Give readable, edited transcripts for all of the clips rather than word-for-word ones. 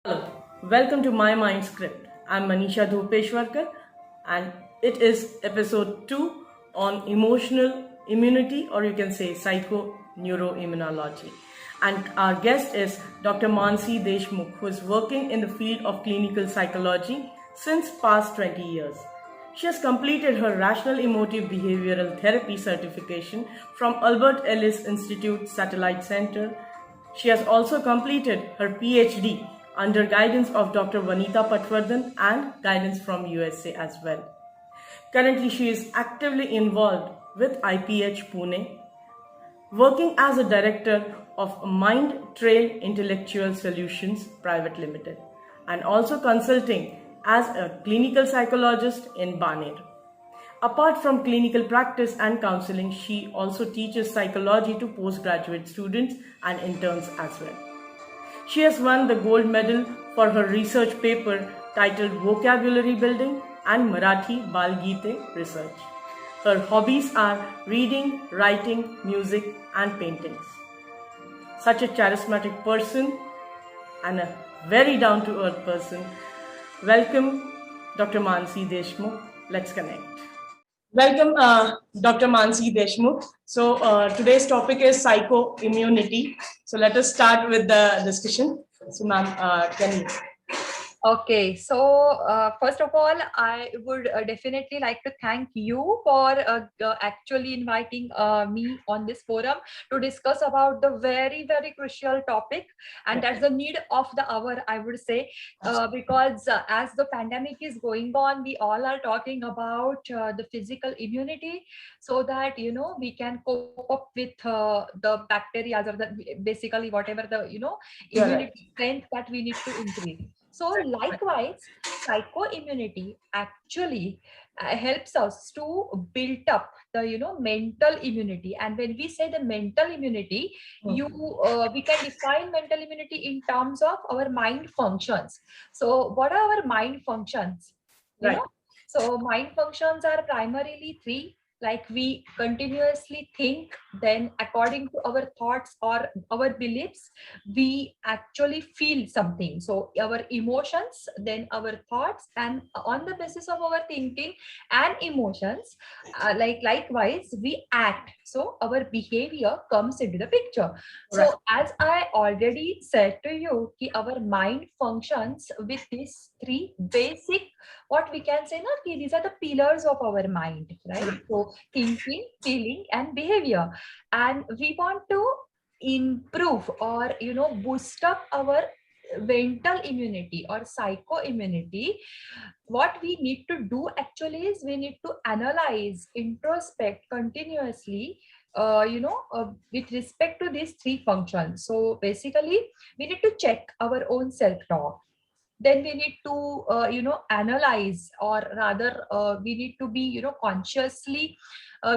Hello, welcome to My Mind Script. I'm Manisha Dhupeshwarkar and it is episode 2 on emotional immunity, or you can say psychoneuroimmunology. And our guest is Dr. Mansi Deshmukh, who is working in the field of clinical psychology since past 20 years. She has completed her Rational Emotive Behavioral Therapy certification from Albert Ellis Institute Satellite Center. She has also completed her PhD under guidance of Dr. Vanita Patwardhan and guidance from USA as well. Currently, she is actively involved with IPH Pune, working as a director of Mind Trail Intellectual Solutions Private Limited, and also consulting as a clinical psychologist in Baner. Apart from clinical practice and counseling, she also teaches psychology to postgraduate students and interns as well. She has won the gold medal for her research paper titled Vocabulary Building and Marathi Bal Gite Research. Her hobbies are reading, writing, music, and paintings. Such a charismatic person and a very down to earth person. Welcome, Dr. Mansi Deshmukh. Let's connect. Welcome, Dr. Mansi Deshmukh. So, today's topic is psychoimmunity. So, let us start with the discussion. So, ma'am, can you? Okay, so first of all, I would definitely like to thank you for actually inviting me on this forum to discuss about the very crucial topic, and that's the need of the hour, I would say, because as the pandemic is going on, we all are talking about the physical immunity, so that we can cope up with the bacteria or basically whatever the immunity strength that we need to increase. So likewise, psychoimmunity actually helps us to build up the mental immunity. And when we say the mental immunity, we can define mental immunity in terms of our mind functions. So what are our mind functions? So mind functions are primarily three. Like we continuously think, then according to our thoughts or our beliefs, we actually feel something. So our emotions, then our thoughts, and on the basis of our thinking and emotions, likewise we act. So our behavior comes into the picture. So as I already said to you, our mind functions with these three basic, what we can say, these are the pillars of our mind, right? So thinking, feeling, and behavior. And we want to improve or boost up our mental immunity or psychoimmunity. What we need to do actually is we need to analyze, introspect continuously, with respect to these three functions. So basically we need to check our own self-talk. Then we need to analyze, or rather we need to be consciously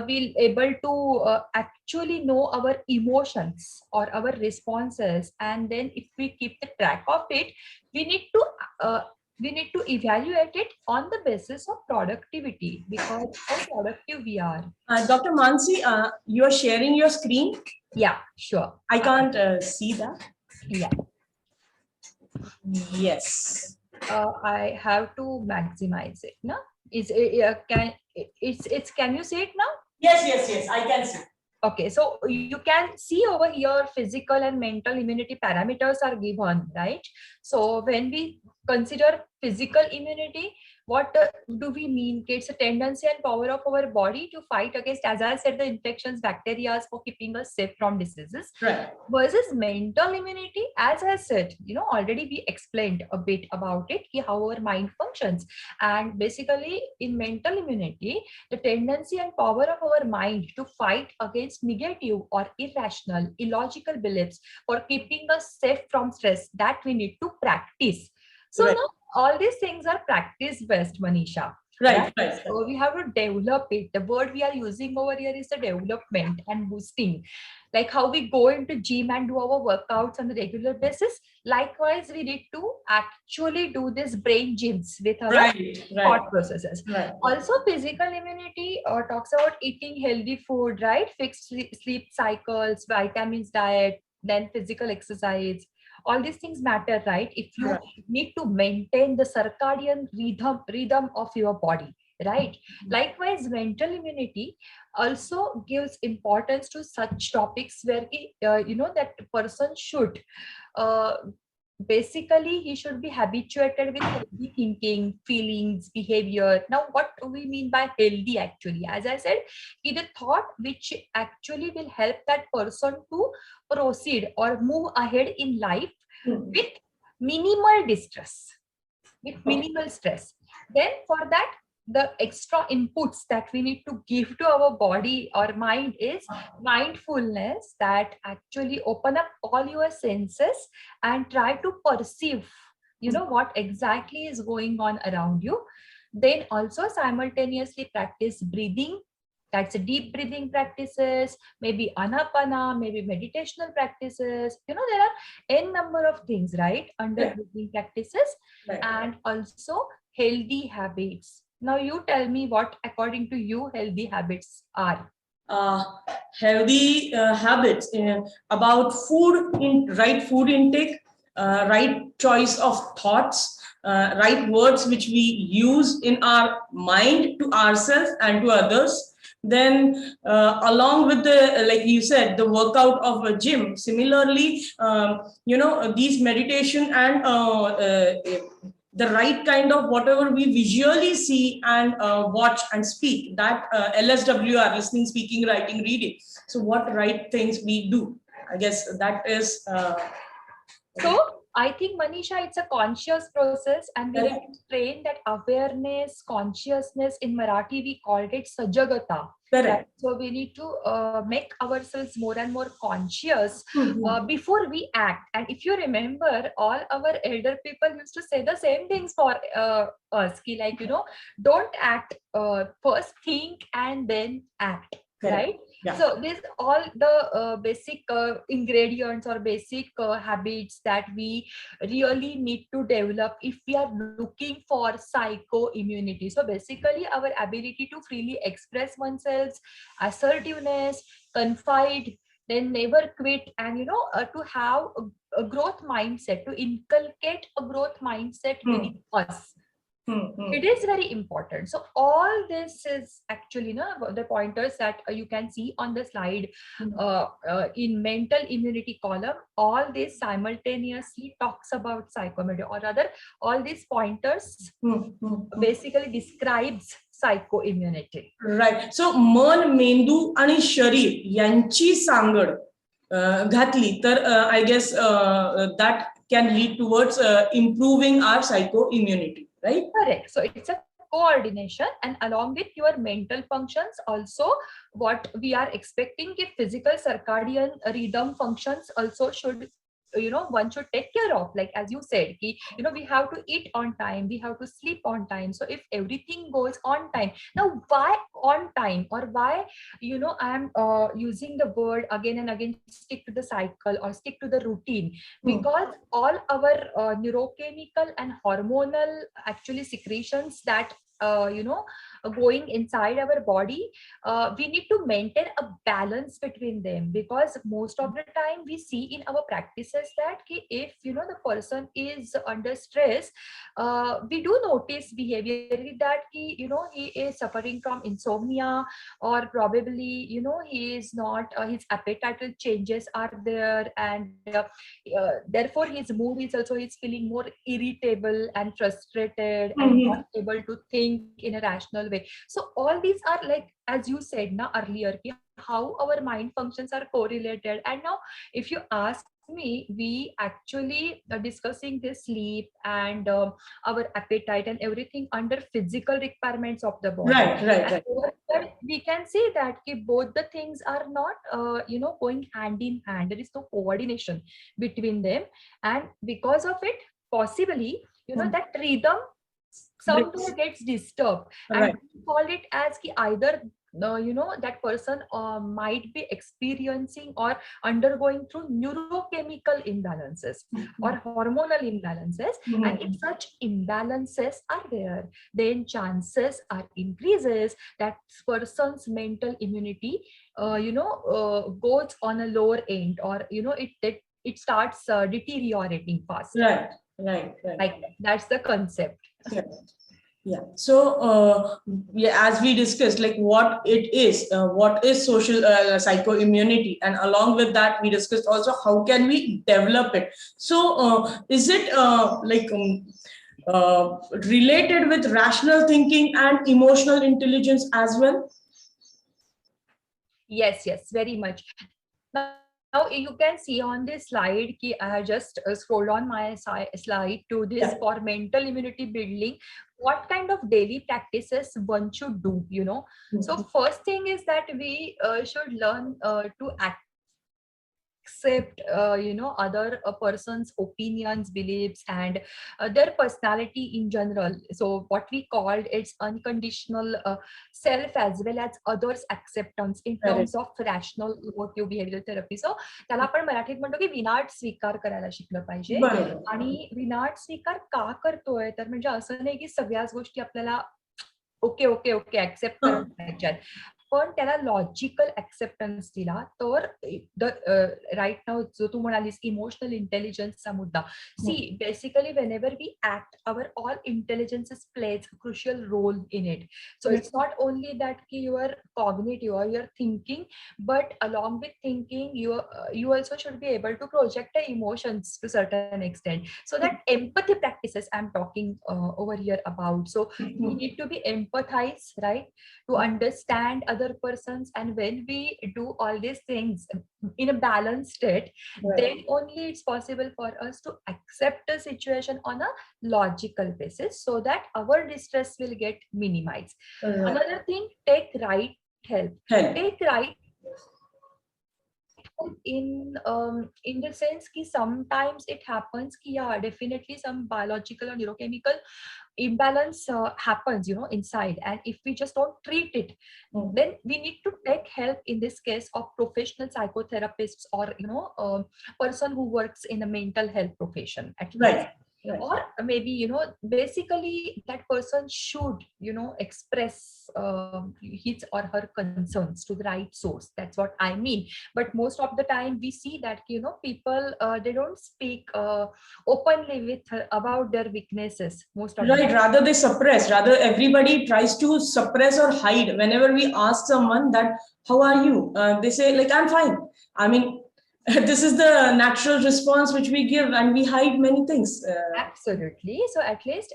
be able to actually know our emotions or our responses. And then if we keep the track of it, we need to evaluate it on the basis of productivity, because how productive we are. Dr. Mansi, you are sharing your screen? Yeah, sure. I can't see that. Yeah. Yes. I have to maximize it. No, can you see it now? Yes, I can see. Okay, so you can see over here physical and mental immunity parameters are given, right? So when we consider physical immunity, what do we mean? It's a tendency and power of our body to fight against, as I said, the infections, bacteria, for keeping us safe from diseases. Right. Versus mental immunity, as I said, already we explained a bit about it, how our mind functions. And basically in mental immunity, the tendency and power of our mind to fight against negative or irrational, illogical beliefs for keeping us safe from stress, that we need to practice. So now all these things are practice based, Manisha. Right. So we have to develop it. The word we are using over here is the development and boosting. Like how we go into gym and do our workouts on a regular basis. Likewise, we need to actually do this brain gyms with our thought processes. Also, physical immunity talks about eating healthy food, right? Fixed sleep cycles, vitamins, diet, then physical exercise. all these things matter, right? If you Right. need to maintain the circadian rhythm of your body, right? Likewise, mental immunity also gives importance to such topics where that person should uh, basically he should be habituated with healthy thinking, feelings, behavior. Now what do we mean by healthy? Actually, as I said, is a thought which actually will help that person to proceed or move ahead in life Mhm. with minimal distress, with minimal stress. Then for that, the extra inputs that we need to give to our body or mind is mindfulness, that actually open up all your senses and try to perceive what exactly is going on around you. Then also simultaneously practice breathing. That's a deep breathing practices, maybe anapana, maybe meditational practices. There are n number of things, right, under Yeah. breathing practices. Right. And also healthy habits. Now you tell me what according to you healthy habits are. uh, Healthy habits about food, right food intake, right choice of thoughts, right words which we use in our mind to ourselves and to others. Then along with the, like you said, the workout of a gym, similarly, these meditation and the right kind of whatever we visually see and watch and speak, that LSWR, listening, speaking, writing, reading. So what right things we do, I guess that is So I think, Manisha, it's a conscious process, and we need correct. to train that awareness, consciousness. In Marathi, we called it sajagata. Right? Correct. So we need to make ourselves more and more conscious Mhm. before we act. And if you remember, all our elder people used to say the same things for us. Ki like, don't act, first think and then act. Correct. Right? Yeah. So this all the basic ingredients or basic habits that we really need to develop if we are looking for psycho immunity. So basically our ability to freely express oneself, assertiveness, confide, then never quit, and to have a growth mindset, to inculcate a growth mindset within us. Hmm. It is very important. So all this is actually the pointers that you can see on the slide in mental immunity column. All this simultaneously talks about psychomedia, or rather all these pointers basically describes psychoimmunity. Right. So मन, मेंदू आणि शरीर यांची सांगड घातली तर I guess that can lead towards improving our psycho immunity, right? Correct. So it's a coordination, and along with your mental functions also, what we are expecting if physical circadian rhythm functions also should, one should take care of, like as you said, we have to eat on time, we have to sleep on time. So if everything goes on time, now why on time, or why I am using the word again and again, stick to the cycle or stick to the routine, because all our neurochemical and hormonal actually secretions that going inside our body, we need to maintain a balance between them, because most of the time we see in our practices that if the person is under stress, we do notice behavior that he is suffering from insomnia, or probably he is not, his appetite changes are there, and therefore his mood is also, he's feeling more irritable and frustrated and not able to think in a rational way. So all these are, like as you said now earlier, how our mind functions are correlated. And now if you ask me, we actually are discussing this sleep and our appetite and everything under physical requirements of the body. Right. Over there, we can see that both the things are not going hand in hand. There is no coordination between them, and because of it, possibly that rhythm somewhere gets disturbed, and Right. we call it as either that person might be experiencing or undergoing through neurochemical imbalances or hormonal imbalances. And if such imbalances are there, then chances are increases that person's mental immunity goes on a lower end, or it it starts deteriorating fast. Right. Like that's the concept. Yeah. Yeah. So, yeah, as we discussed, like what it is, what is social psychoimmunity, and along with that, we discussed also how can we develop it. So, is it related with rational thinking and emotional intelligence as well? Yes, very much. Now you can see on this slide ki I have just scrolled on my slide to this Yeah. for mental immunity building. What kind of daily practices one should do, you know? So first thing is that we should learn to accept other person's opinions, beliefs, and their personality in general. So what we called it's unconditional self as well as others acceptance in terms of rational emotive behavioral therapy. So त्याला आपण मराठीत म्हणतो की विनाट स्वीकार करायला शिकलं पाहिजे. आणि विनाट स्वीकार का करतोय तर म्हणजे असं नाही की सगळ्याच गोष्टी आपल्याला ओके ओके ओके ऍक्सेप्ट करायच्यात, पण त्याला लॉजिकल ऍक्सेप्टन्स दिला तर राईट नाव जो तू म्हणालीस इमोशनल इंटेलिजन्सचा मुद्दा. See basically whenever we act, our all intelligences plays a crucial role in it. So it's not only that you are cognitive or you're thinking, but along with thinking you also should be able to project the emotions to certain extent. So that empathy practices I'm talking over here about. So we need to be empathize, right, to understand other persons, and when we do all these things in a balanced state, then only it's possible for us to accept the situation on a logical basis so that our distress will get minimized. Another thing, take right help. Take right in the sense ki sometimes it happens ki yeah, definitely some biological or neurochemical imbalance happens, you know, inside, and if we just don't treat it, then we need to take help in this case of professional psychotherapists or person who works in a mental health profession at least. Or maybe basically that person should express his or her concerns to the right source. That's what I mean. But most of the time we see that people they don't speak openly with about their weaknesses most of the time. Rather they suppress, rather everybody tries to suppress or hide. Whenever we ask someone that how are you, they say like I'm fine. I mean, this is the natural response which we give, and we hide many things. Absolutely. So at least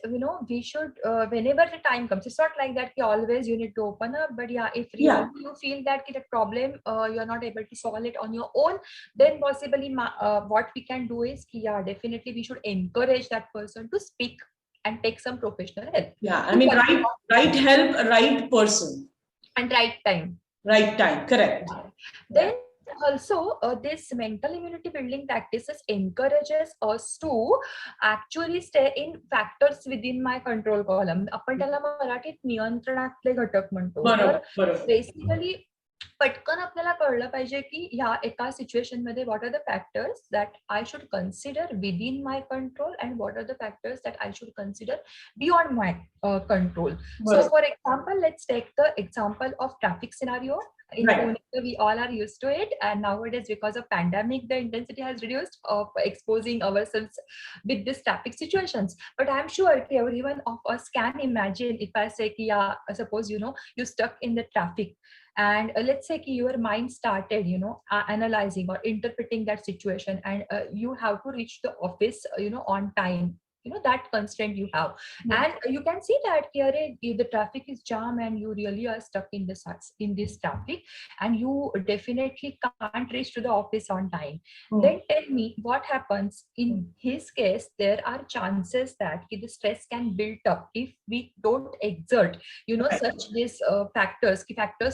we should whenever the time comes, it's not like that always you need to open up, but yeah, if really you feel that the problem you're not able to solve it on your own, then possibly what we can do is definitely we should encourage that person to speak and take some professional help. I mean, right help, right person, and right time. Correct. Then also this mental immunity building practices encourages us to actually stay in factors within my control column. आपण त्याला मराठीत नियंत्रणातले घटक म्हणतो. Basically पटकन आपल्याला कळलं पाहिजे की ह्या एका सिच्युएशन मध्ये what are the factors that I should consider within my control and what are the factors that I should consider beyond my control. So for example, let's take the example of traffic scenario. In Pune, we all are used to it, and nowadays because of pandemic the intensity has reduced of exposing ourselves with these traffic situations. But I'm sure every one of us can imagine if I say suppose you stuck in the traffic, and let's say your mind started analyzing or interpreting that situation, and you have to reach the office on time, that constraint you have. And you can see that here the traffic is jam and you really are stuck in this traffic, and you definitely can't reach to the office on time. Then tell me what happens in his case. There are chances that the stress can build up if we don't exert such these factors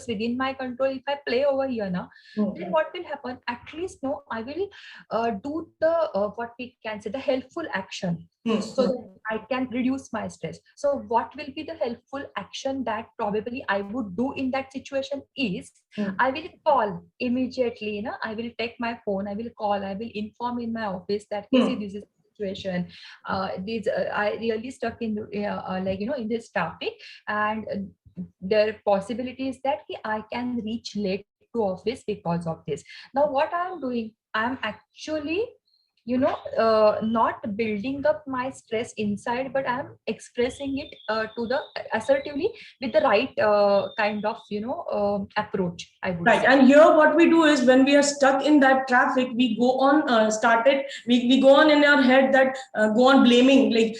within my control. If I play over here now, then what will happen? At least I will do the what we can say the helpful action, so that I can reduce my stress. So what will be the helpful action that probably I would do in that situation is I will call immediately. I will take my phone, I will call, I will inform in my office that this is situation. I really stuck in in this traffic, and there are possibilities that I can reach late to office because of this. Now what I am doing, I am actually not building up my stress inside, but I'm expressing it to the assertively with the right kind of approach, I would Right. say. And here what we do is when we are stuck in that traffic, we go on we go on in our head that go on blaming like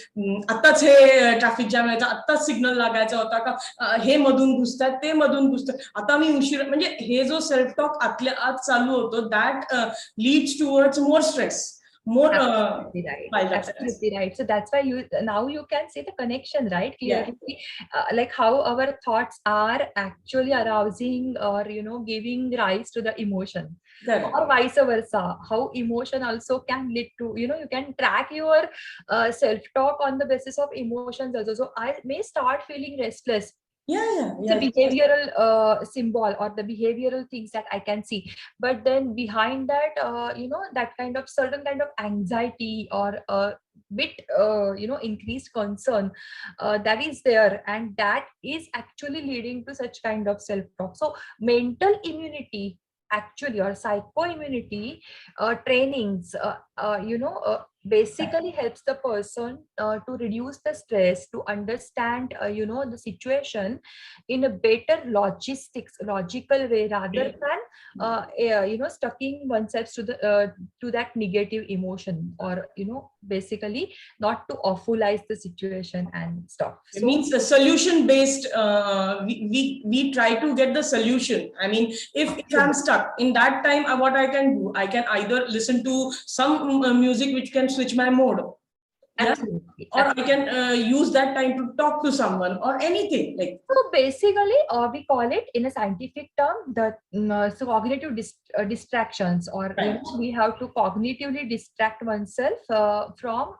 आत्ताच हे traffic jam व्हायचा, आत्ताच signal लागायचा होता का, हे मधून घुसतात ते मधून घुसतात, आता मी उशीर, म्हणजे हे जो सेल्फ टॉक आतल्या आत चालू होतो that Leeds towards more stress, more Absolutely right. pile up stress. Absolutely right. So that's why you can see the connection, right? Yeah. Clearly, like how our thoughts are actually arousing or giving rise to the emotion, Correct. or vice versa. How emotion also can lead to you can track your self-talk on the basis of emotions also. So I may start feeling restless. The behavioral symbol or the behavioral things that I can see, but then behind that that kind of certain kind of anxiety or a bit increased concern that is there, and that is actually leading to such kind of self talk. So mental immunity actually, or psycho immunity trainings basically helps the person to reduce the stress, to understand the situation in a better logical way, rather than stucking oneself to that negative emotion, or basically not to awfulize the situation and stuff. It means a solution based, we try to get the solution. I mean, if I'm stuck in that time, what I can do, I can either listen to some music which can switch my mode. Yeah? Absolutely. Or I can use that time to talk to someone or anything like. So basically, we call it in a scientific term the so cognitive distractions, or Right. we have to cognitively distract oneself from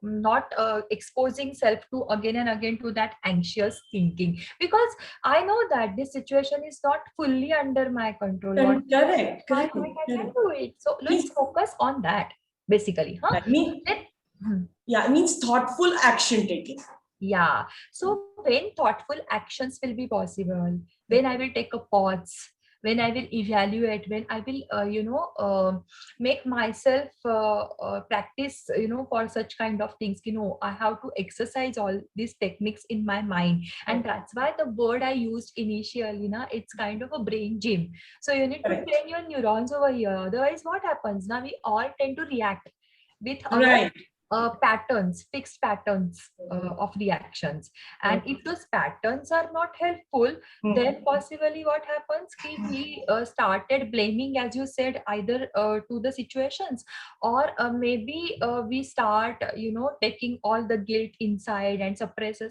not exposing self to again and again to that anxious thinking, because I know that this situation is not fully under my control. Correct. I can do it. So let's focus on that basically. Yeah, it means thoughtful action taking. Yeah. So when thoughtful actions will be possible, when I will take a pause, when I will evaluate, when I will, make myself practice, for such kind of things, I have to exercise all these techniques in my mind. And that's why the word I used initially, it's kind of a brain gym. So you need to train your neurons over here. Otherwise, what happens? Now we all tend to react with our patterns, fixed patterns of reactions. And if those patterns are not helpful, then possibly what happens, we started blaming, as you said, either to the situations, or maybe we start, taking all the guilt inside and suppress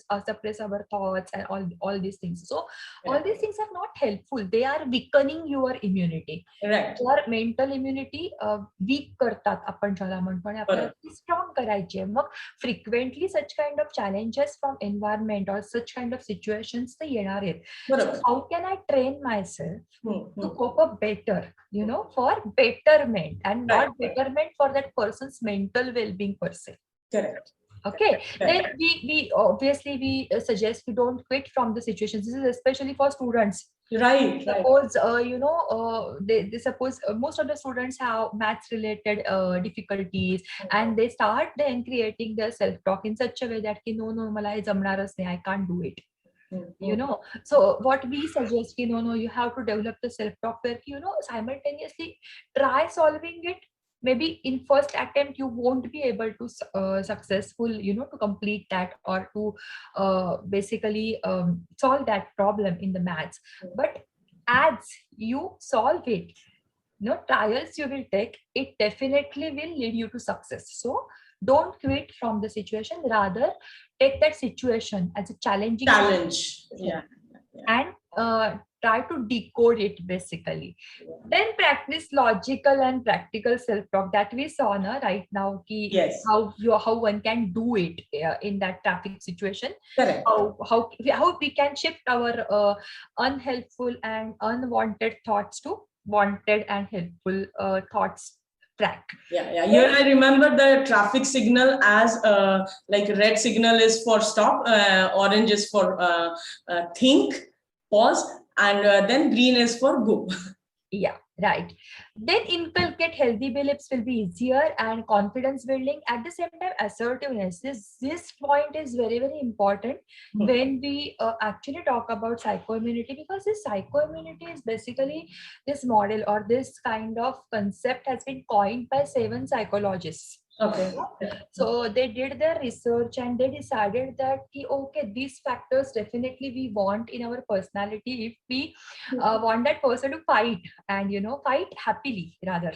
our thoughts and all these things. So all these things are not helpful. They are weakening your immunity. Right. Your mental immunity weak करतात आपण ज्याला म्हणतो, आणि आपल्याला strong करायची. मग frequently such kind of challenges from environment or such kind of situations ते येणार आहेत. So how can I train myself to cope up better, for betterment, and not betterment for that person's mental well-being per se. Correct. Okay. Then we obviously we suggest we don't quit from the situations. This is especially for students. Right. Suppose they suppose most of the students have maths related difficulties, and they start then creating their self talk in such a way that no mala हे जमणारच नाही, I can't do it. So what we suggest, no, you have to develop the self talk where simultaneously try solving it. Maybe in first attempt you won't be able to successful to complete that, or to basically solve that problem in the maths. But as you solve it, trials you will take, it definitely will lead you to success. So don't quit from the situation, rather take that situation as a challenging challenge. And try to decode it basically. Then practice logical and practical self-talk that we saw right now. How one can do it in that traffic situation. Correct. How we can shift our unhelpful and unwanted thoughts to wanted and helpful thoughts track. Here I remember the traffic signal as like red signal is for stop, orange is for think, pause, and then green is for go. Yeah. Right. Then inculcate healthy beliefs will be easier, and confidence building at the same time assertiveness. This point is very, very important when we actually talk about psychoimmunity, because this psychoimmunity is basically this model or this kind of concept has been coined by 7 psychologists. Okay. So they did their research and they decided that okay, these factors definitely we want in our personality if we want that person to fight and fight happily rather,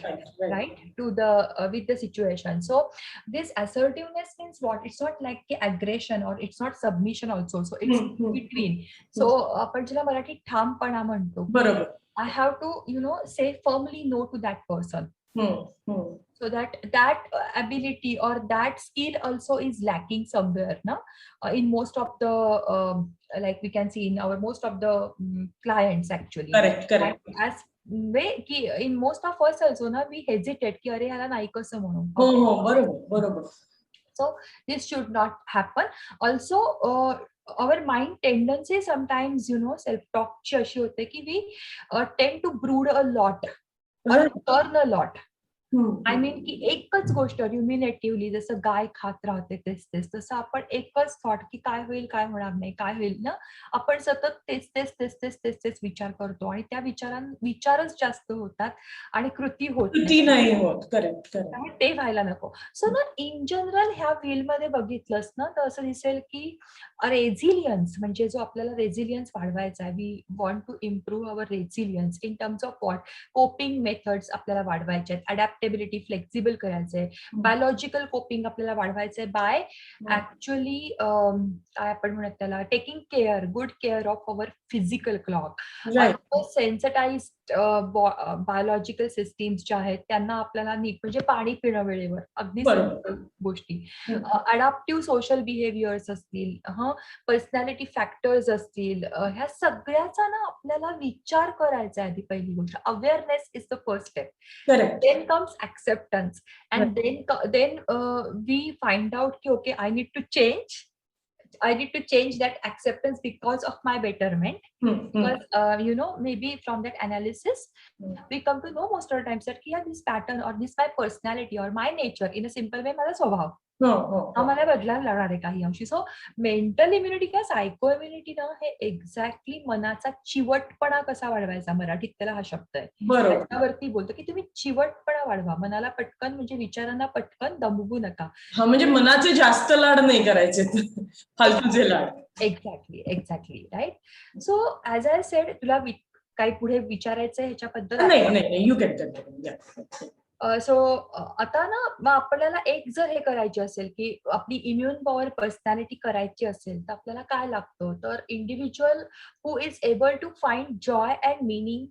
right, to the with the situation. So this assertiveness means what? It's not like aggression or it's not submission also. So it's between. So आपण ज्याला मराठी ठामपणा म्हणतो, बरोबर. I have to say firmly no to that person. So that ability or that skill also is lacking somewhere now in most of the like we can see in our most of the clients actually. Correct. As way in most of us also na we hesitate ki अरे याला नाही कसं म्हणू. बरोबर. So this should not happen. Also our mind tendency sometimes self-talk ची अशी होते की we tend to brood a lot or turn a lot. I mean की एकच गोष्ट रुमिनेटिव्हली जसं गाय खात राहते तेच तसं आपण एकच थॉट की काय होईल काय होणार नाही काय होईल ना, आपण सतत तेच विचार करतो आणि त्या विचारच जास्त होतात आणि कृती होत नाही होत. करेक्ट. ते व्हायला नको. सो ना इन जनरल ह्या फील्डमध्ये बघितलंस ना तर असं दिसेल की रेझिलियन्स म्हणजे जो आपल्याला रेझिलियन्स वाढवायचा आहे, we want to improve our resilience in terms of what coping methods आपल्याला वाढवायचे आहेत, अडॅप्टेबिलिटी फ्लेक्झिबल करायचंय, बायोलॉजिकल कोपिंग आपल्याला वाढवायचंय बाय ऍक्च्युअली काय आपण म्हणत त्याला taking care good care of our physical clock, sensitised biological systems ज्या आहेत त्यांना आपल्याला नीट म्हणजे पाणी पिणं वेळेवर, अगदी गोष्टी, अडॅप्टिव्ह सोशल बिहेवियर्स असतील, पर्सनॅलिटी फॅक्टर्स असतील, ह्या सगळ्याचा ना आपल्याला विचार करायचा आहे. आधी पहिली गोष्ट awareness is the first step. Then comes acceptance and then we find out ki okay I need to change that acceptance because of my betterment. Because maybe from that analysis we come to know most of the times that this pattern or this my personality or my nature in a simple way माझा स्वभाव मला बदलायला लागणार आहे काही अंशी. So mental immunity किंवा Saiko immunity ना हे एक्झॅक्टली मनाचा चिवटपणा कसा वाढवायचा, मराठीत त्याला हा शब्द आहे, त्याच्यावरती बोलतो की तुम्ही चिवटपणा वाढवा, मनाला पटकन म्हणजे विचारांना पटकन दमवू नका. म्हणजे मनाचे जास्त लाड नाही करायचे, फालतूचे लाड. Exactly right. So as I said तुला काही पुढे विचारायचं आहे ह्याच्याबद्दल? नाही यू गेट दॅट. सो आता ना मग आपल्याला एक जर हे करायची असेल की आपली इम्युन पॉवर पर्सनॅलिटी करायची असेल तर आपल्याला काय लागतं, तर individual who is able to find joy and meaning,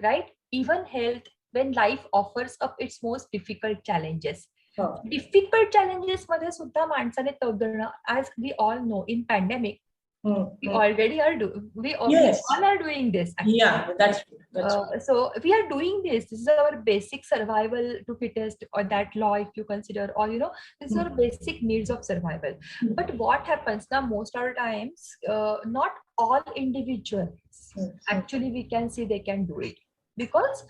right, even health when life offers up its most difficult challenges. Difficult challenges मध्ये सुद्धा माणसाने तगणं, as we all know in pandemic we already are all are doing this actually. Yeah, that's true. So we are doing this is our basic survival to fittest, or that law if you consider, or this is our basic needs of survival. But what happens now most of the times, not all individuals actually we can see they can do it because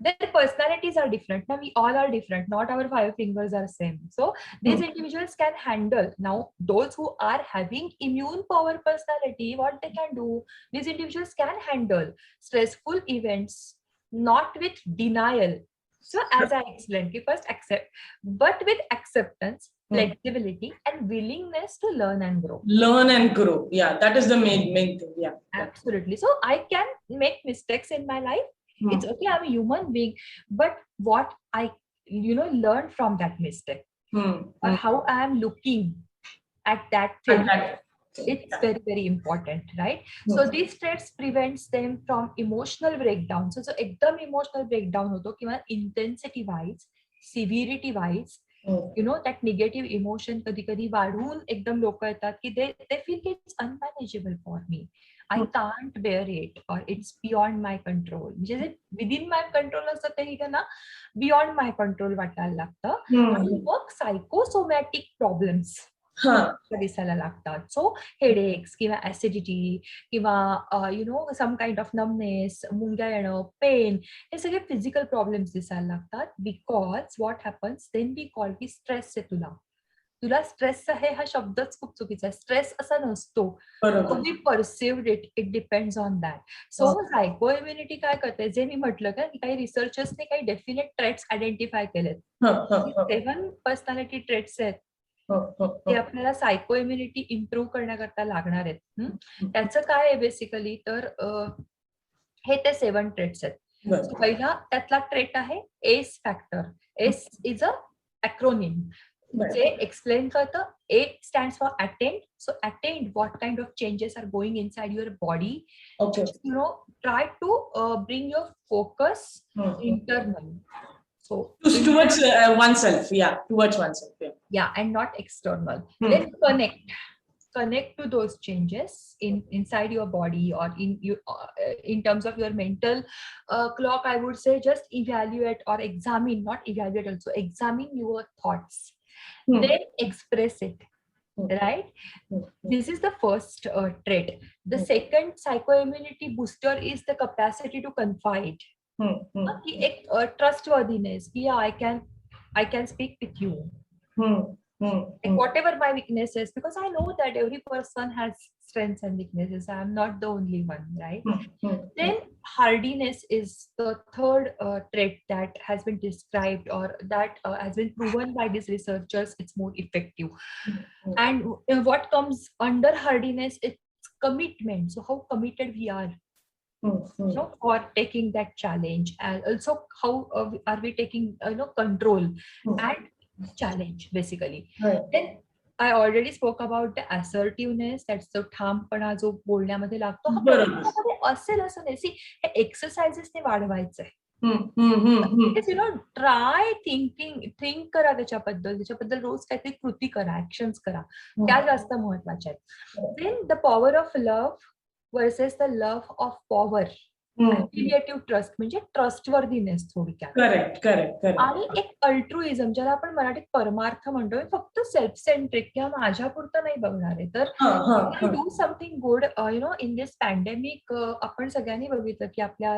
their personalities are different. Now we all are different, not our 5 fingers are same. So these individuals can handle. Now those who are having immune power personality, what they can do, these individuals can handle stressful events not with denial. So as I explained, first accept, but with acceptance, flexibility and willingness to learn and grow. Yeah, that is the main thing. Yeah, absolutely. So I can make mistakes in my life. It's okay, I'm a human being, but what I learn from that mistake, or how I am looking at that thing, it's very, very important, right? So these traits prevents them from emotional breakdown. So ekdam emotional breakdown hoto kiंवा intensity wise, severity wise, that negative emotion कधी कधी वाढून एकदम लोक येतात की they feel it's unmanageable for me, I can't bear it, or it's beyond my control. म्हणजे जे within my control असतं ते ना बियॉन्ड माय कंट्रोल वाटायला लागतं. आणि मग सायकोसोमॅटिक प्रॉब्लेम्स दिसायला लागतात. सो हेडेक्स किंवा ऍसिडिटी किंवा सम काइंड ऑफ नमनेस, मुंग्या येणं, पेन, हे सगळे फिजिकल प्रॉब्लेम्स दिसायला लागतात. Because what happens then we call की स्ट्रेस आहे तुला स्ट्रेस आहे हा शब्दच खूप चुकीचा आहे. स्ट्रेस असा नसतो. We perceived it depends on that. So psycho immunity काय करते, जे मी म्हटलं का की काही रिसर्चर्सने काही डेफिनेट ट्रेट्स आयडेंटिफाय केलेत. 7 पर्सनॅलिटी ट्रेट्स आहेत ते आपल्याला सायको इम्युनिटी इम्प्रूव्ह करण्याकरता लागणार आहेत. त्याचं काय आहे बेसिकली तर हे ते 7 ट्रेट्स आहेत. पहिला त्यातला ट्रेट आहे S factor. S is a acronym जे एक्सप्लेन करतं. A stands for attend. So attend what kind of changes are going inside your body. Okay. Try to bring your focus internal. So towards oneself. Yeah, towards oneself. Yeah, and not external. Then connect to those changes inside your body or in terms of your mental clock. I would say just evaluate or examine, not evaluate also, examine your thoughts. Then express it, right? This is the first trait. The second psychoimmunity booster is the capacity to confide. Trustworthiness. Yeah, I can speak with you. Like whatever my weaknesses, because I know that every person has strengths and weaknesses. I am not the only one, right? Then hardiness is the third trait that has been described or that has been proven by these researchers. It's more effective. And what comes under hardiness, it's commitment. So how committed we are for taking that challenge, and also how are we taking control and challenge basically. Then I already spoke about the assertiveness. That's the ठामपणा जो बोलण्यामध्ये लागतो. हा प्रत्येकामध्ये असेल असं नाही. हे एक्सरसाइजेसने वाढवायचं आहे. Try think करा त्याच्याबद्दल रोज काहीतरी कृती करा, ऍक्शन्स करा, त्या जास्त महत्वाच्या आहेत. Then the power of love versus the love of power. Affiliative trust म्हणजे ट्रस्टवर्दीनेस थोडक्यात. करेक्ट. आणि एक अल्ट्रुइझम, ज्याला आपण मराठीत परमार्थ म्हणतोय, फक्त सेल्फ सेंट्रिक किंवा माझ्या पुरतं नाही बघणार आहे. तर do something good in this pandemic. आपण सगळ्यांनी बघितलं की आपल्या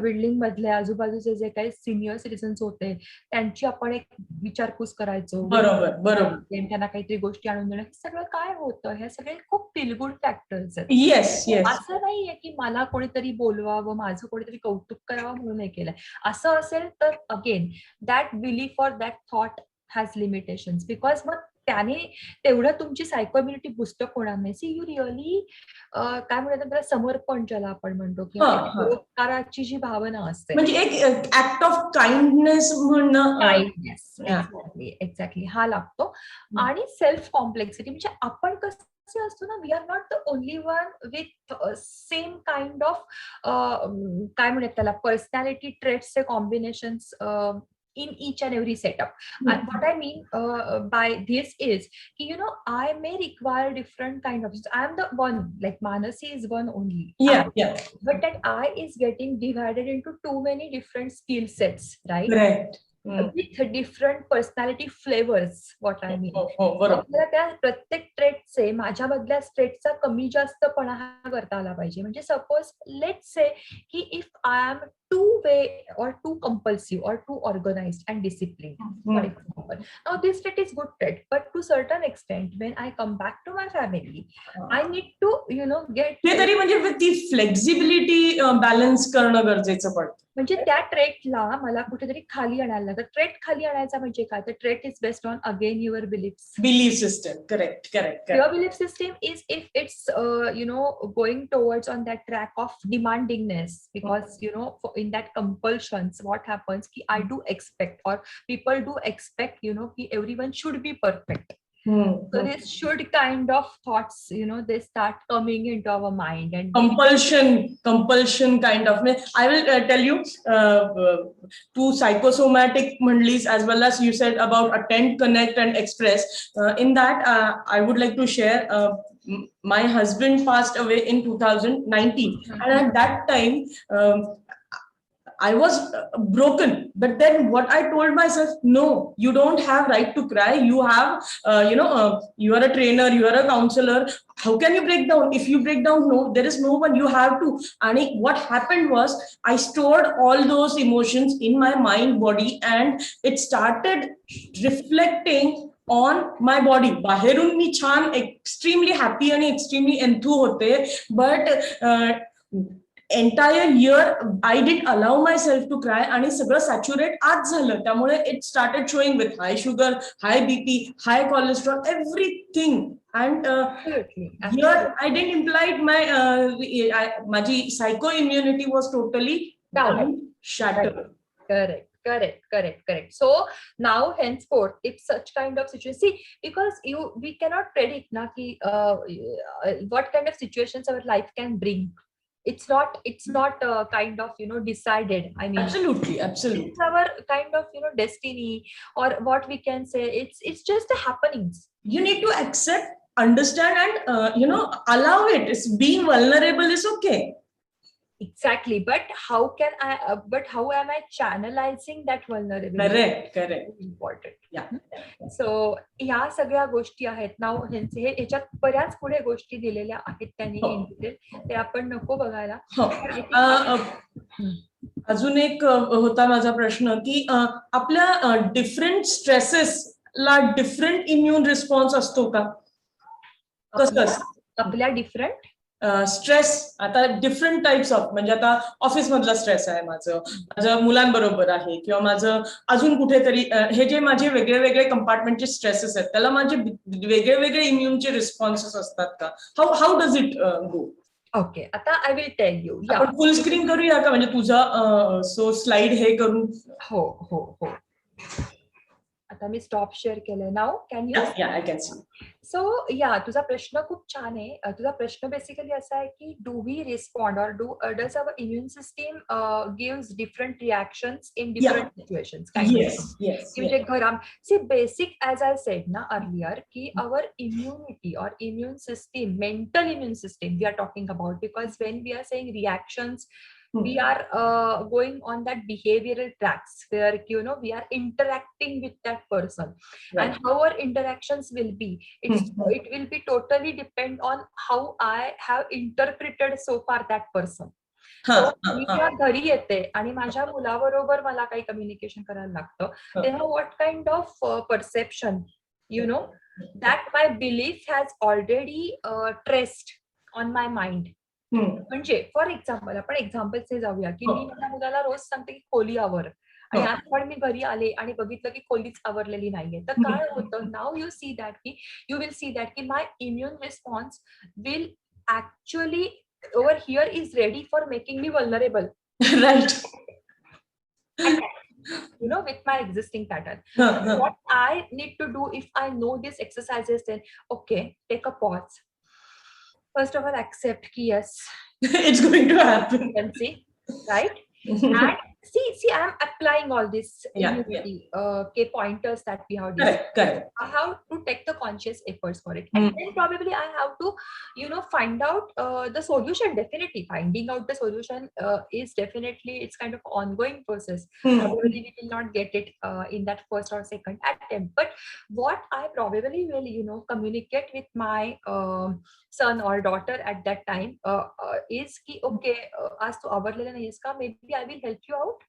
बिल्डिंग मधले आजूबाजूचे जे काही सिनियर सिटीजन्स होते त्यांची आपण एक विचारपूस करायचो. बरोबर. त्यांना काहीतरी गोष्टी आणून देणं, सगळं काय होतं, हे सगळे खूप फील-गुड फॅक्टर्स आहेत. येस. असं नाहीये की मला कोणीतरी बोलवावं, माझं कोणीतरी कौतुक करावं म्हणून हे केलंय. असं असेल तर again that belief or that thought has limitations, because मग त्याने तेवढं तुमची सायकोइम्युनिटी बुस्टअप होणार नाही. सी यू रिअली काय म्हणतात त्याला, समर्पण ज्याला आपण म्हणतो किंवा परोपकाराची जी भावना असते, म्हणजे एक ऍक्ट ऑफ काइंडनेस म्हणणं. एक्झॅक्टली हा लागतो. आणि सेल्फ कॉम्प्लेक्सिटी म्हणजे आपण कसं असतो ना, we are not the only one with same kind of काय म्हणतात त्याला, पर्सनॅलिटी ट्रेट्सचे combinations in each and every setup. And what I mean by this is, I may require different kind of, I am the one, like Manasi is one only. But that I is getting divided into too many different skill sets, right? With different personality flavors, what I mean. त्या प्रत्येक ट्रेटचे, माझ्या मधल्या ट्रेटचा कमी जास्तपणा हा करता आला पाहिजे. म्हणजे सपोज लेट्स से की if I am too way or too compulsive or too organized and disciplined, for example, now this trait is good trait, but to certain extent when I come back to my family, I need to get ते तरी म्हणजे with ती flexibility balance करणं गरजेचं पडतं. म्हणजे त्या ट्रेटला मला कुठेतरी खाली आणायला लागतं. ट्रेट खाली आणायचा म्हणजे काय, तर trait is based on again your belief system. Correct. Your belief system is if it's going towards on that track of demandingness, because in that compulsions what happens ki I do expect, or people do expect ki everyone should be perfect. So this should kind of thoughts they start coming into our mind, and compulsion kind of. I will tell you two psychosomatic mandlis, as well as you said about attend, connect and express. In that I would like to share my husband passed away in 2019, and at that time I was broken. But then what I told myself, no, you don't have right to cry. You have, you are a trainer, you are a counselor. How can you break down? If you break down, no, there is no one. You have to. And what happened was, I stored all those emotions in my mind, body, and it started reflecting on my body. बाहेरून मी छान extremely happy आणि extremely enthused होते, but entire year I didn't allow myself to cry आणि सगळं saturate आज झालं. त्यामुळे it started showing with high sugar, high BP, high cholesterol, everything. And here I didn't imply माझी psycho immunity was totally down, shattered. Correct. So now henceforth, if such kind of situation, see, because we cannot predict na ki what kind of situations our life can bring. It's not kind of decided. I mean, absolutely it's our kind of destiny, or what we can say, it's just the happenings. You need to accept, understand, and allow it. It's being vulnerable is okay. Exactly, but how am I channelizing that vulnerability? Correct. Important. Yeah. So ह्या सगळ्या गोष्टी आहेत ना, ह्याच्यात बऱ्याच पुढे गोष्टी दिलेल्या आहेत त्यांनी ते आपण नको बघायला. अजून एक होता माझा प्रश्न की आपल्या डिफरंट स्ट्रेसेस ला डिफरंट इम्युन रिस्पॉन्स असतो का? कसं आपल्या डिफरंट स्ट्रेस आता डिफरंट टाइप्स ऑफ, म्हणजे आता ऑफिस मधला स्ट्रेस आहे, माझं मुलांबरोबर आहे, किंवा माझं अजून कुठेतरी, हे जे माझे वेगळे वेगळे कंपार्टमेंटचे स्ट्रेसेस आहेत त्याला माझे वेगळे वेगळे इम्युनचे रिस्पॉन्सेस असतात का? How does it go? Okay, आता आय विल टेल यू. आपण फुल स्क्रीन करूया का, म्हणजे तुझा सो स्लाइड हे करून? हो. आता मी स्टॉप शेअर केलंय. Now can you? या आय कॅन सी. सो तुझा प्रश्न खूप छान आहे. तुझा प्रश्न बेसिकली असा आहे की do we respond or does our immune system gives different reactions in different situations? म्हणजे see basic as I said ना अर्लियर की our immunity or immune system, mental immune system we are talking about, because when we are saying reactions, we are going on that behavioral tracks where we are interacting with that person, right. And how our interactions will be, it will be totally depend on how I have interpreted so far that person. मी जेव्हा घरी येते आणि माझ्या मुलाबरोबर मला काही communication करायला लागतं, तेव्हा what kind of perception that my belief has already traced on my mind. म्हणजे फॉर एक्झाम्पल, आपण एक्झाम्पल्सने जाऊया की मी माझ्या मुलाला रोज सांगते की खोली आवर, आणि आज पण मी घरी आले आणि बघितलं की खोलीच आवरलेली नाहीये, तर काय होतं, now you will see that की my immune response will actually over here is ready for making me vulnerable. Right. With my existing pattern. What I need to do if I know these exercises, then okay, take a pause. First of all, accept ki yes, it's going to happen. Right? And see, I am applying all this immunity pointers that we have discussed. Correct. I have to take the conscious efforts for it, and then probably I have to, find out the solution. Definitely, finding out the solution is definitely, it's kind of ongoing process. Probably we will not get it in that first or second attempt. But what I probably will, communicate with my son or daughter at that time is ki okay, आज तू आवरलेला नाहीस का, maybe I will help you out.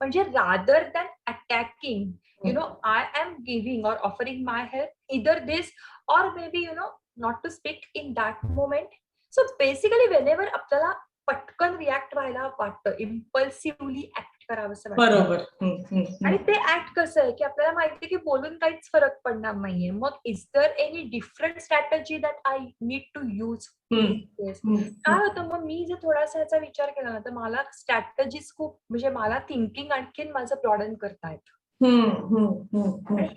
म्हणजे rather than attacking, I am giving or offering my help, either this or maybe not to speak in that moment. So basically whenever आपल्याला पटकन react व्हायला वाटतं, इम्पल्सिव्हली act करावंसं वाटतं, बरोबर. आणि ते act कसं आहे की आपल्याला माहिती की बोलून काहीच फरक पडणार नाहीये, मग is there any different strategy that I need to use? काय होतं, मग मी जर थोडासा याचा विचार केला ना, तर मला स्ट्रॅटेजीज खूप, म्हणजे मला थिंकिंग आणखीन माझं ब्रॉडन करतायत.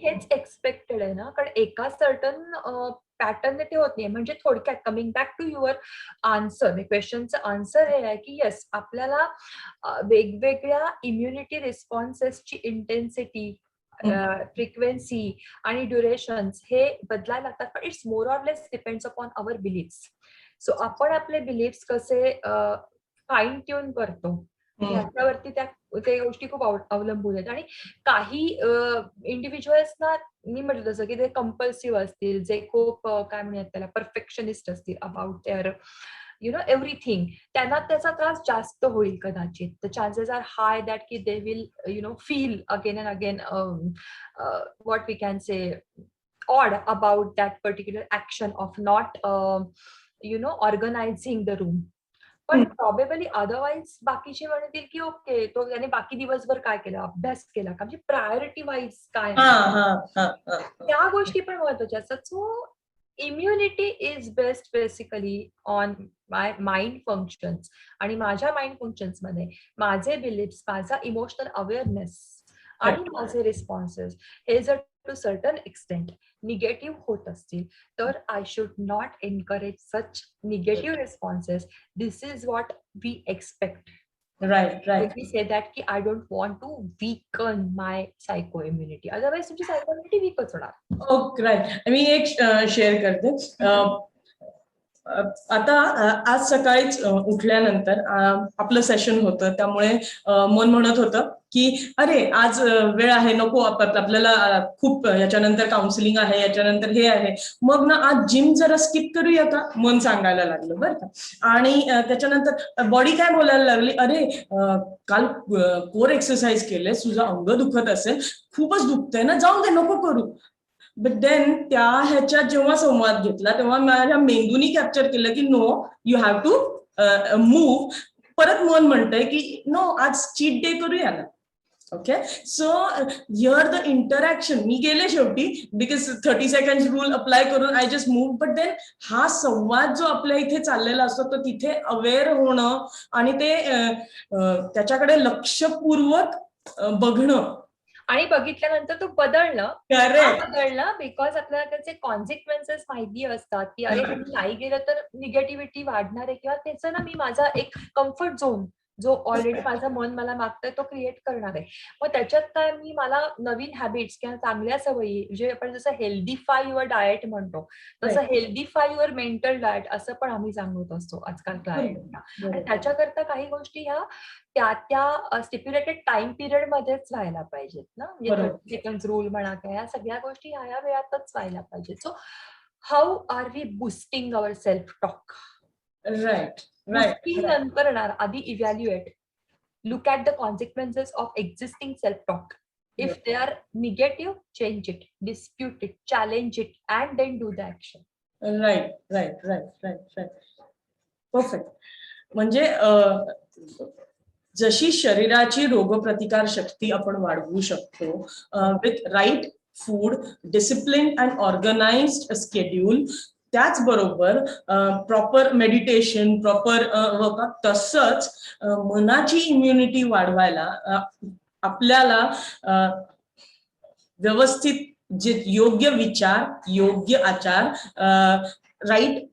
हेच एक्सपेक्टेड आहे ना, कारण एका सर्टन पॅटर्न ते होत नाही. म्हणजे थोडक्यात coming back to your answer, क्वेश्चनचं आन्सर हे आहे की येस, आपल्याला वेगवेगळ्या इम्युनिटी रिस्पॉन्सेसची इंटेन्सिटी, फ्रिक्वेन्सी आणि ड्युरेशन्स हे बदलायला लागतात, पण it's more or less depends upon our beliefs. So आपण आपले बिलीफ्स कसे फाईन ट्यून करतो ह्याच्यावरती त्या गोष्टी खूप अवलंबून आहेत. आणि काही इंडिव्हिज्युअल्सना मी म्हटलं तसं की ते कंपल्सिव्ह असतील, जे खूप काय म्हणूयात त्याला परफेक्शनिस्ट असतील अबाउट देअर एव्हरीथिंग, त्यांना त्याचा त्रास जास्त होईल कदाचित. The chances are high that की they will feel again and again what we can say odd about that particular action of not organizing the room. पण प्रॉबेबली अदरवाईज बाकीचे म्हणतील की ओके, तो त्याने बाकी दिवसभर काय केलं, अभ्यास केला का, म्हणजे प्रायोरिटी वाईज काय त्या गोष्टी पण महत्वाच्या असतात. So immunity is best basically on my mind functions. आणि माझ्या माइंड फंक्शन्स मध्ये माझे बिलीफ्स, माझा इमोशनल अवेअरनेस आणि माझे रिस्पॉन्सेस हे जर टू सर्टन एक्सटेंट निगेटिव्ह होत असतील तर I should not encourage such negative responses. This is what we expect. Right right. We say that की I don't want to weaken my psycho immunity. Otherwise तुमची psycho immunity weakच होणार. Okay right. मी एक share करते. आता आज सकाळीच उठल्यानंतर आपलं सेशन होतं, त्यामुळे मन म्हणत होतं की अरे आज वेळ आहे, नको आपल्याला खूप याच्यानंतर काउन्सिलिंग आहे, याच्यानंतर हे आहे, मग ना आज जिम जरा स्किप करूया का, मन सांगायला लागलं बरं का. आणि त्याच्यानंतर बॉडी काय बोलायला लागली, अरे काल कोर एक्सरसाइज केले, तुझं अंग दुखत असेल, खूपच दुखतंय ना, जाऊन दे, नको करू. बट देन त्या ह्याच्यात जेव्हा संवाद घेतला तेव्हा माझ्या मेंदूनी कॅप्चर केलं की no, you have to move. परत मन म्हणतंय की नो, आज चीट डे करूया ना. Okay, so here the interaction, मी गेले शेवटी बिकॉज 30 सेकंड रूल अप्लाय करून I just move. But then हा संवाद जो आपल्या इथे चाललेला असतो तो तिथे अवेअर होणं आणि ते त्याच्याकडे लक्षपूर्वक बघणं आणि बघितल्यानंतर तो बदलणं बिकॉज आपल्याला त्याचे कॉन्सिक्वेन्सेस माहिती असतात की अरे नाही गेलं तर निगेटिव्हिटी वाढणार आहे, किंवा त्याचं ना मी माझा एक कम्फर्ट झोन जो ऑलरेडी माझं मन मला मागतंय तो क्रिएट करणार आहे. मग त्याच्यात काय, मी मला नवीन हॅबिट्स किंवा चांगल्या सवयी, म्हणजे आपण जसं हेल्दीफाय युअर डाएट म्हणतो तसं हेल्दीफाय युअर मेंटल डाएट असं पण आम्ही सांगत असतो आजकाल क्लायंटना. आणि त्याच्याकरता काही गोष्टी ह्या त्या स्टिप्युलेटेड टाइम पिरियड मध्येच व्हायला पाहिजेत ना, म्हणजे 30 सेकंड रूल म्हणा, ह्या सगळ्या गोष्टी ह्या वेळातच व्हायला पाहिजेत. So how are we boosting our self talk? Right. नंतर आधी evaluate, look at the consequences of existing self talk. If they are negative, change it, dispute it, challenge it, and then do the action. Right right right right right. Perfect. म्हणजे जशी शरीराची रोगप्रतिकार शक्ती आपण वाढवू शकतो with right food, discipline and organised schedule, त्याचबरोबर proper meditation, proper workout, तसंच मनाची इम्युनिटी वाढवायला आपल्याला व्यवस्थित जे योग्य विचार, योग्य आचार, राईट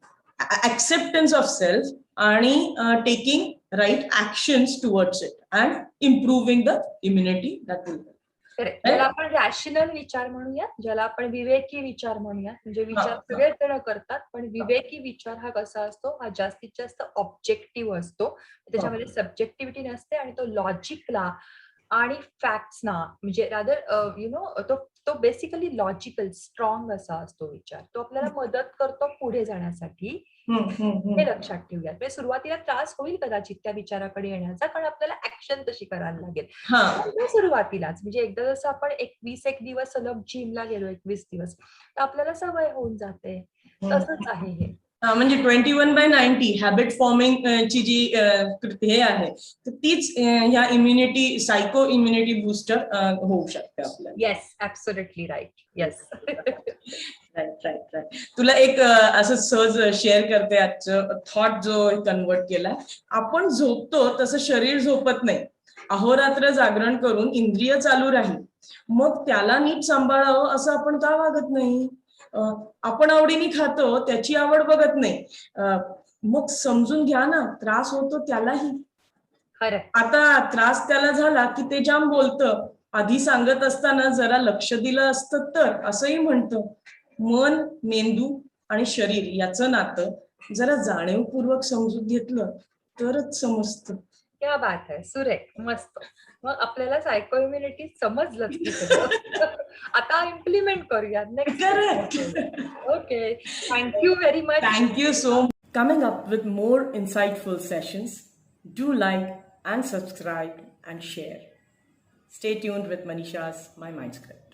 ऍक्सेप्टन्स ऑफ सेल्फ आणि taking right actions towards it and improving the immunity that will. ज्याला आपण रॅशनल विचार म्हणूया, ज्याला आपण विवेकी विचार म्हणूया, म्हणजे विचार सगळेच जण करतात, पण विवेकी विचार हा कसा असतो, हा जास्तीत जास्त ऑब्जेक्टिव्ह असतो, त्याच्यामध्ये सब्जेक्टिव्हिटी नसते, आणि तो लॉजिकला आणि फॅक्ट्सना, म्हणजे रादर तो बेसिकली लॉजिकल स्ट्रॉंग असा असतो विचार. तो आपल्याला मदत करतो पुढे जाण्यासाठी, हे लक्षात ठेवूया. म्हणजे सुरुवातीला त्रास होईल कदाचित त्या विचाराकडे येण्याचा, कारण आपल्याला ऍक्शन तशी करायला लागेल सुरुवातीलाच. म्हणजे एकदा जसं आपण 21 दिवस सलग जिमला गेलो, 21 दिवस, तर आपल्याला सवय होऊन जाते. तसंच आहे हे. म्हणजे 21/90 हॅबिट फॉर्मिंग ची जी हे आहे, तर तीच ह्या इम्युनिटी, सायको इम्युनिटी बूस्टर होऊ शकते आपल्याला. Yes, absolutely right. Yes. Right right right. तुला एक असं सहज शेअर करते आजचं थॉट जो कन्वर्ट केला. आपण झोपतो तसं शरीर झोपत नाही. अहोरात्र जागरण करून इंद्रिय चालू राहील, मग त्याला नीट सांभाळावं असं आपण का वागत नाही? आपण आवडीने खातो, त्याची आवड बघत नाही, मग समजून घ्या ना, त्रास होतो त्यालाही. आता त्रास त्याला झाला की ते जाम बोलतं, आधी सांगत असताना जरा लक्ष दिलं असतं तर, असंही म्हणतं. मन, मेंदू आणि शरीर याचं नातं जरा जाणीवपूर्वक समजून घेतलं तरच समजतं. क्या बात आहे, सुरेख, मस्त. मग आपल्याला सायको इम्युनिटी समजलं की सगळं. आता इम्प्लिमेंट करूया next. Correct. Okay, thank you very much. Thank you so much. Coming up with more insightful sessions, do like and subscribe and share. Stay tuned with Manisha's My Mind Script.